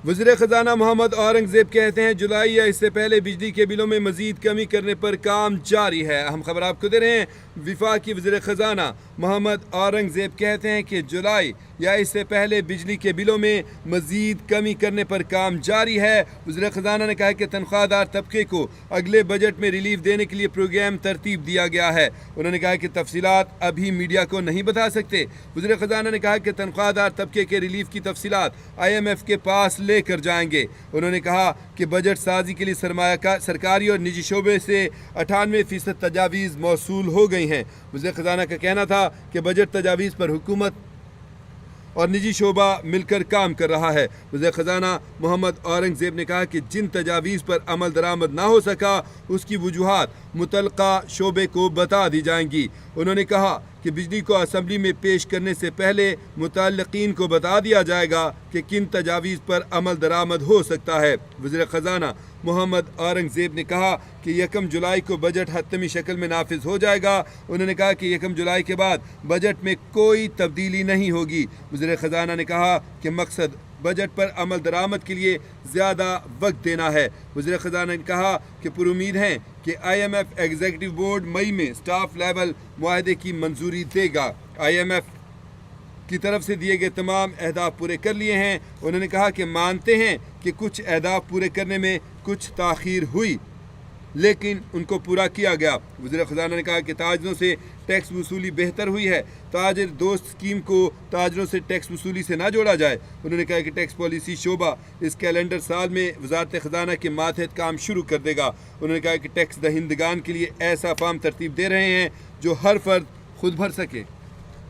وزیر خزانہ محمد اورنگزیب کہتے ہیں جولائی یا اس سے پہلے بجلی کے بلوں میں مزید کمی کرنے پر کام جاری ہے۔ اہم خبر آپ کو دے رہے ہیں۔ وفاقی وزیر خزانہ محمد اورنگزیب کہتے ہیں کہ جولائی یا اس سے پہلے بجلی کے بلوں میں مزید کمی کرنے پر کام جاری ہے۔ وزیر خزانہ نے کہا کہ تنخواہ دار طبقے کو اگلے بجٹ میں ریلیف دینے کے لیے پروگرام ترتیب دیا گیا ہے۔ انہوں نے کہا کہ تفصیلات ابھی میڈیا کو نہیں بتا سکتے۔ وزیر خزانہ نے کہا کہ تنخواہ دار طبقے کے ریلیف کی تفصیلات IMF کے پاس لے کر جائیں گے۔ انہوں نے کہا کہ بجٹ سازی کے لیے سرکاری اور نجی شعبے سے 98% تجاویز موصول ہو گئی ہیں۔ وزیر خزانہ کا کہنا تھا کہ بجٹ تجاویز پر حکومت اور نجی شعبہ مل کر کام کر رہا ہے۔ وزیر خزانہ محمد اورنگزیب نے کہا کہ جن تجاویز پر عمل درآمد نہ ہو سکا اس کی وجوہات متعلقہ شعبے کو بتا دی جائیں گی۔ انہوں نے کہا کہ بجلی کو اسمبلی میں پیش کرنے سے پہلے متعلقین کو بتا دیا جائے گا کہ کن تجاویز پر عمل درآمد ہو سکتا ہے۔ وزیر خزانہ محمد اورنگزیب نے کہا کہ 1 جولائی کو بجٹ حتمی شکل میں نافذ ہو جائے گا۔ انہوں نے کہا کہ 1 جولائی کے بعد بجٹ میں کوئی تبدیلی نہیں ہوگی۔ وزیر خزانہ نے کہا کہ مقصد بجٹ پر عمل درآمد کے لیے زیادہ وقت دینا ہے۔ وزیر خزانہ نے کہا کہ پر امید ہیں کہ IMF ایگزیکٹو بورڈ مئی میں سٹاف لیول معاہدے کی منظوری دے گا۔ IMF کی طرف سے دیے گئے تمام اہداف پورے کر لیے ہیں۔ انہوں نے کہا کہ مانتے ہیں کہ کچھ اہداف پورے کرنے میں کچھ تاخیر ہوئی لیکن ان کو پورا کیا گیا۔ وزیر خزانہ نے کہا کہ تاجروں سے ٹیکس وصولی بہتر ہوئی ہے۔ تاجر دوست اسکیم کو تاجروں سے ٹیکس وصولی سے نہ جوڑا جائے۔ انہوں نے کہا کہ ٹیکس پالیسی شعبہ اس کیلنڈر سال میں وزارت خزانہ کے ماتحت کام شروع کر دے گا۔ انہوں نے کہا کہ ٹیکس دہندگان کے لیے ایسا فارم ترتیب دے رہے ہیں جو ہر فرد خود بھر سکے۔